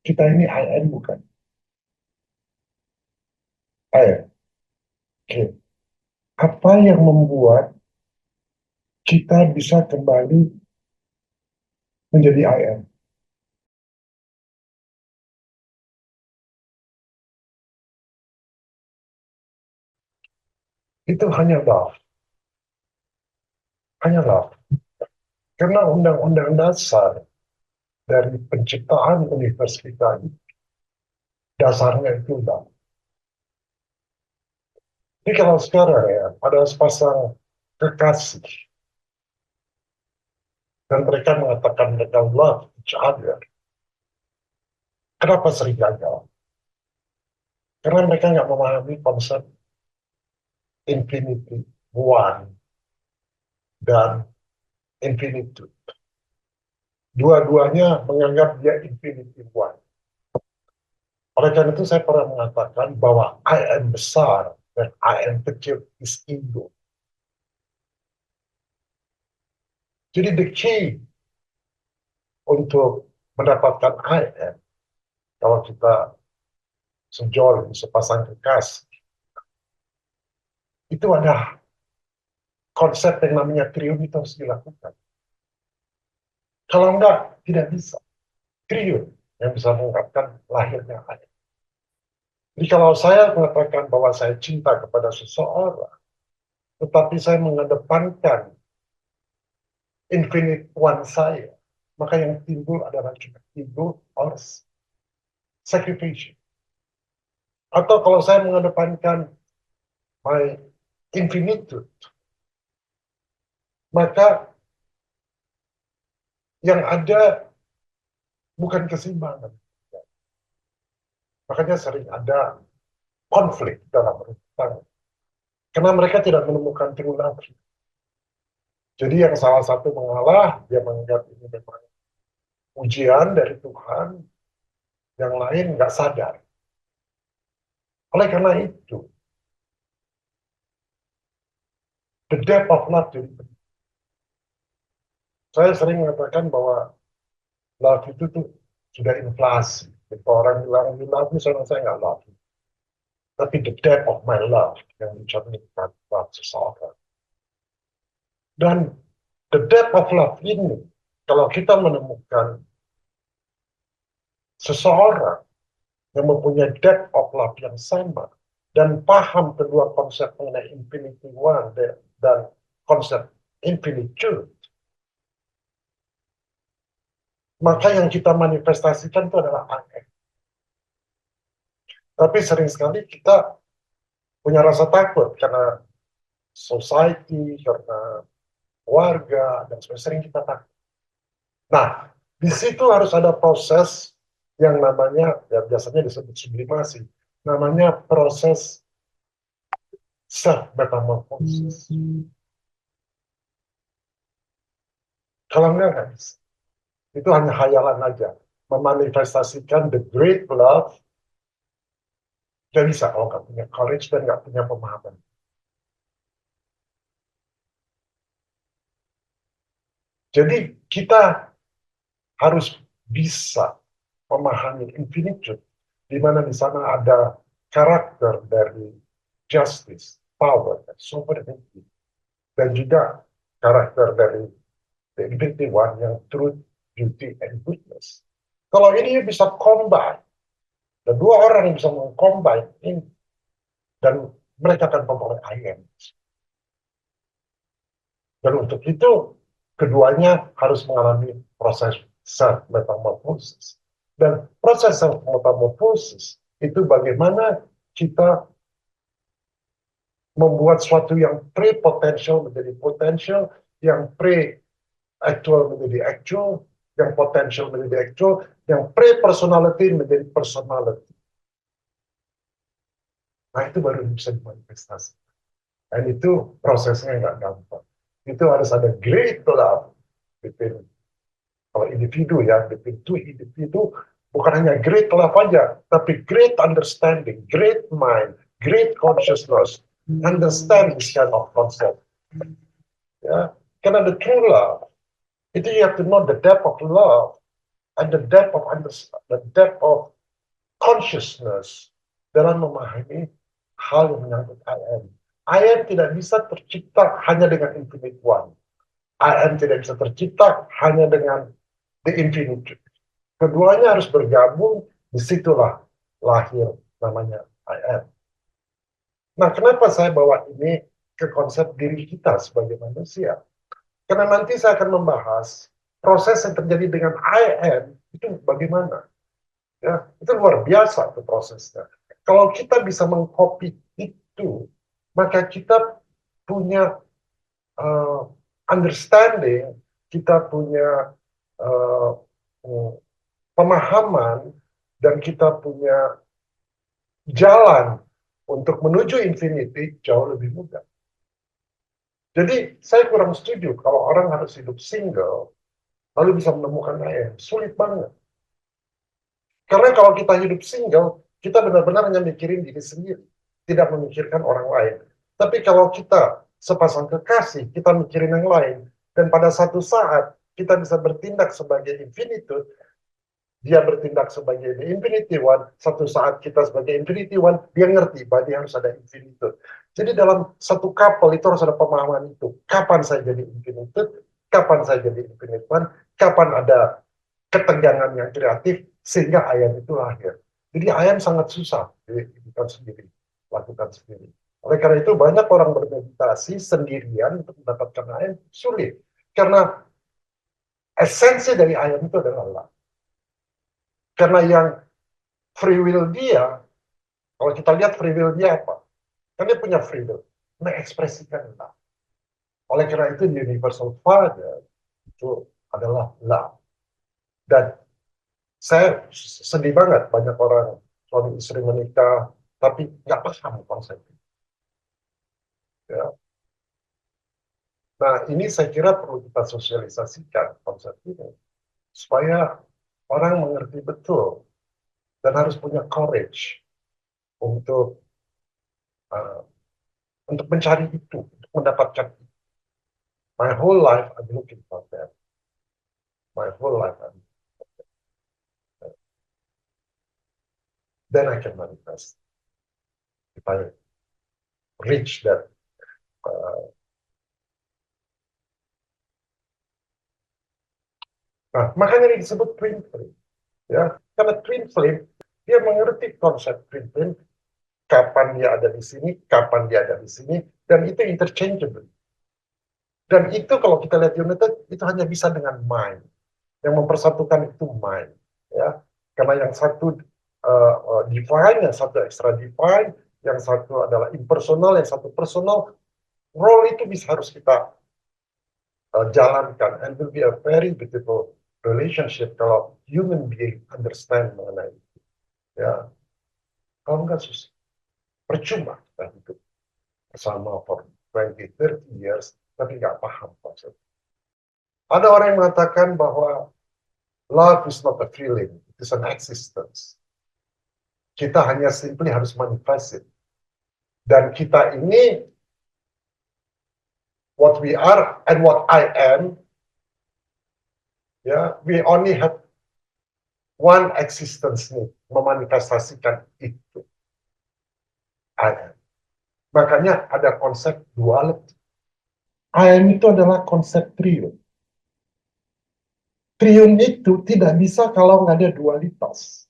Kita ini IN bukan? IN. Oke. Apa yang membuat kita bisa kembali menjadi IN? Itu hanya love. Hanya love. Karena undang-undang dasar dari penciptaan univers kita ini, dasarnya itu love. Jadi kalau sekarang ya, ada sepasang kekasih, dan mereka mengatakan mereka love each other. Kenapa sering gagal? Karena mereka nggak memahami konsep infinity, one, dan infinitude. Dua-duanya menganggap dia infinity one. Oleh karena itu saya pernah mengatakan bahwa I am besar dan I am kecil is ego. Jadi the key untuk mendapatkan I am, kalau kita sejoli, sepasang kekasih, itu ada konsep yang namanya triun itu harus dilakukan. Kalau enggak, tidak bisa. Triun yang bisa mengungkapkan lahirnya I am. Jadi kalau saya mengatakan bahwa saya cinta kepada seseorang, tetapi saya mengedepankan infinite one saya, maka yang timbul adalah juga timbul harus sacrifice. Atau kalau saya mengedepankan my infinitude, maka yang ada bukan keseimbangan. Makanya sering ada konflik dalam rumah tangga. Karena mereka tidak menemukan true love. Jadi yang salah satu mengalah, dia menganggap ini memang ujian dari Tuhan, yang lain nggak sadar. Oleh karena itu, the depth of love jadi penting. Saya sering mengatakan bahwa love itu tuh sudah inflasi. Kalau orang bilang, you love me, saya nggak love you. Tapi the depth of my love yang mencerminkan love seseorang. Dan the depth of love ini, kalau kita menemukan seseorang yang mempunyai depth of love yang sama, dan paham kedua konsep mengenai infinity one dan konsep infinitude, maka yang kita manifestasikan itu adalah I. Tapi sering sekali kita punya rasa takut karena society, karena warga, dan sebagainya sering kita takut. Nah, di situ harus ada proses yang namanya, ya biasanya disebut sublimasi, namanya proses self-metamorphosis. Kalau nggak bisa. Itu hanya hayalan aja. Memanifestasikan the great love, nggak bisa kalau nggak punya courage dan nggak punya pemahaman. Jadi kita harus bisa memahami infinitude, di mana di sana ada karakter dari justice, power, dan sovereignty, dan juga karakter dari the infinity one yang truth, beauty, and goodness. Kalau ini bisa combine, dan dua orang yang bisa mengcombine ini, dan mereka akan memperoleh I am. Dan untuk itu, keduanya harus mengalami proses self-metamorphosis. Dan proses self-metamorphosis itu bagaimana kita membuat sesuatu yang pre-potential menjadi potential, yang pre-actual menjadi actual, yang potential menjadi actual, yang pre-personality menjadi personality. Nah, itu baru bisa dimanifestasi. Dan itu prosesnya nggak gampang. Itu harus ada great love between, kalau individu ya, between two individu, bukan hanya great love aja, tapi great understanding, great mind, great consciousness, understand this kind of concept. Ya, karena the true love, itu you have to know the depth of love. and the depth of consciousness dalam memahami hal yang menyangkut I am. I am tidak bisa tercipta hanya dengan infinite one. I am tidak bisa tercipta hanya dengan the infinite. Keduanya harus bergabung, disitulah lahir namanya I am. Nah, kenapa saya bawa ini ke konsep diri kita sebagai manusia? Karena nanti saya akan membahas proses yang terjadi dengan I am itu bagaimana. Ya, itu luar biasa tuh prosesnya. Kalau kita bisa mengcopy itu, maka kita punya uh, understanding, kita punya uh, pemahaman, dan kita punya jalan untuk menuju infinity jauh lebih mudah. Jadi saya kurang setuju kalau orang harus hidup single lalu bisa menemukan I am. Sulit banget. Karena kalau kita hidup single, kita benar-benar hanya mikirin diri sendiri, tidak memikirkan orang lain. Tapi kalau kita sepasang kekasih, kita mikirin yang lain, dan pada satu saat kita bisa bertindak sebagai infinitude, dia bertindak sebagai the infinity one, satu saat kita sebagai infinity one, dia ngerti bahwa dia harus ada infinitude. Jadi dalam satu couple itu harus ada pemahaman itu. Kapan saya jadi infinitude, kapan saya jadi infinite one, kapan ada ketegangan yang kreatif, sehingga ayam itu lahir. Jadi ayam sangat susah dilakukan sendiri, lakukan sendiri. Oleh karena itu banyak orang bermeditasi sendirian untuk mendapatkan ayam sulit. Karena esensi dari ayam itu adalah Allah. Karena yang free will dia, kalau kita lihat free will dia apa? Kan dia punya free will, mengekspresikan Allah. Oleh karena itu Universal Father itu adalah love. Dan saya sedih banget banyak orang suami istri menikah tapi nggak paham konsep ini. Ya. Nah ini saya kira perlu kita sosialisasikan konsep ini supaya orang mengerti betul dan harus punya courage untuk uh, untuk mencari itu, untuk mendapatkan itu. My whole life I'm looking for that. My whole life I'm then I can manifest if I reach that. Nah, makanya disebut twin flame. Ya, karena twin flame dia mengerti konsep twin flame, kapan dia ada di sini, kapan dia ada di sini, dan itu interchangeable. Dan itu kalau kita lihat United, itu hanya bisa dengan mind. Yang mempersatukan itu mind. Ya, karena yang satu divine, yang satu extra divine, yang satu adalah impersonal, yang satu personal. Role itu bisa harus kita jalankan, and will be a very beautiful relationship kalau human being understand mengenai itu. Ya, kalau nggak susah, percuma kita hidup bersama for 20-30 years tapi nggak paham konsep. Ada orang yang mengatakan bahwa love is not a feeling, it is an existence. Kita hanya simply harus manifest it. Dan kita ini what we are and what I am, ya, we only have one existence nih, memanifestasikan itu. I am. Makanya ada konsep duality. I am itu adalah konsep triun. Triun itu tidak bisa kalau nggak ada dualitas.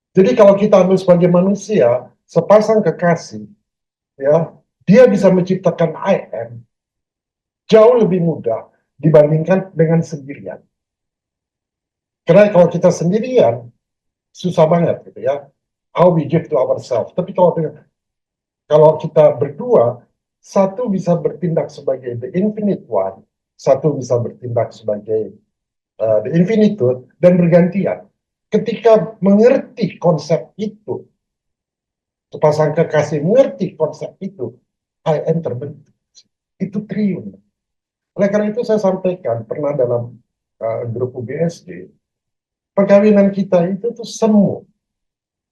Jadi kalau kita ambil sebagai manusia, sepasang kekasih, ya, dia bisa menciptakan I am jauh lebih mudah dibandingkan dengan sendirian. Karena kalau kita sendirian, susah banget gitu ya. How we give to ourselves. Tapi kalau kita berdua, satu bisa bertindak sebagai the infinite one, satu bisa bertindak sebagai the infinitude, dan bergantian. Ketika mengerti konsep itu, sepasang kekasih mengerti konsep itu, I am terbentuk. Itu triun. Oleh karena itu saya sampaikan, pernah dalam grup UBSD, perkawinan kita itu tuh semu.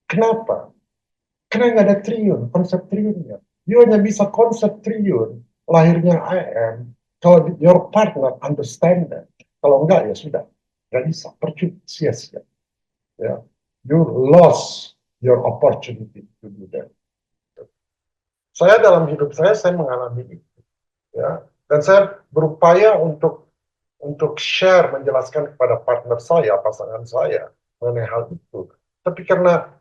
Kenapa? Karena nggak ada triun, konsep triunnya. You hanya bisa konsep triun, lahirnya I am, kalau your partner understand that. Kalau enggak ya sudah, nggak bisa, percuma, sia-sia. Ya, you lost your opportunity to do that. Saya dalam hidup saya mengalami itu, ya, dan saya berupaya untuk share, menjelaskan kepada partner saya, pasangan saya mengenai hal itu. Tapi karena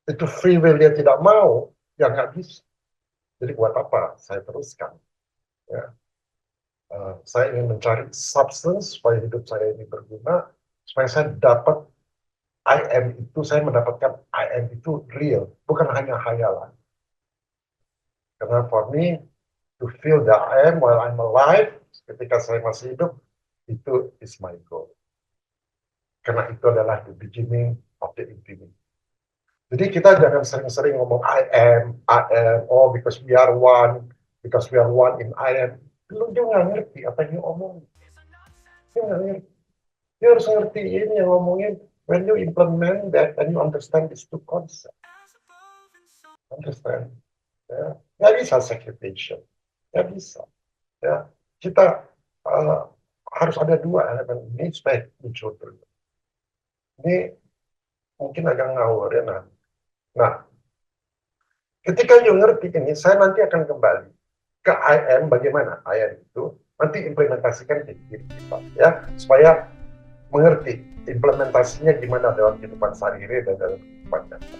itu free will dia tidak mau, ya nggak bisa. Jadi buat apa saya teruskan? Ya. Saya ingin mencari substance supaya hidup saya ini berguna, supaya saya dapat I am itu, saya mendapatkan I am itu real, bukan hanya hayalan. Karena for me, to feel that I am while I'm alive, ketika saya masih hidup, itu is my goal. Karena itu adalah the beginning of the infinity. Jadi kita jangan sering-sering ngomong I am, oh because we are one in I am. Lu dia nggak ngerti apa yang dia omong. Dia nggak ngerti. Dia harus ngerti ini yang ngomongin. When you implement that and you understand these two concepts, understand? Ya, nggak bisa segregation, nggak bisa. Ya, kita uh, harus ada dua elemen ini supaya muncul terus. Ini mungkin agak ngawur ya, nah, ketika you ngerti ini, saya nanti akan kembali ke IM, bagaimana IM itu nanti implementasikan di diri kita, ya, supaya mengerti implementasinya gimana dalam kehidupan sehari-hari dan dalam kehidupan nyata.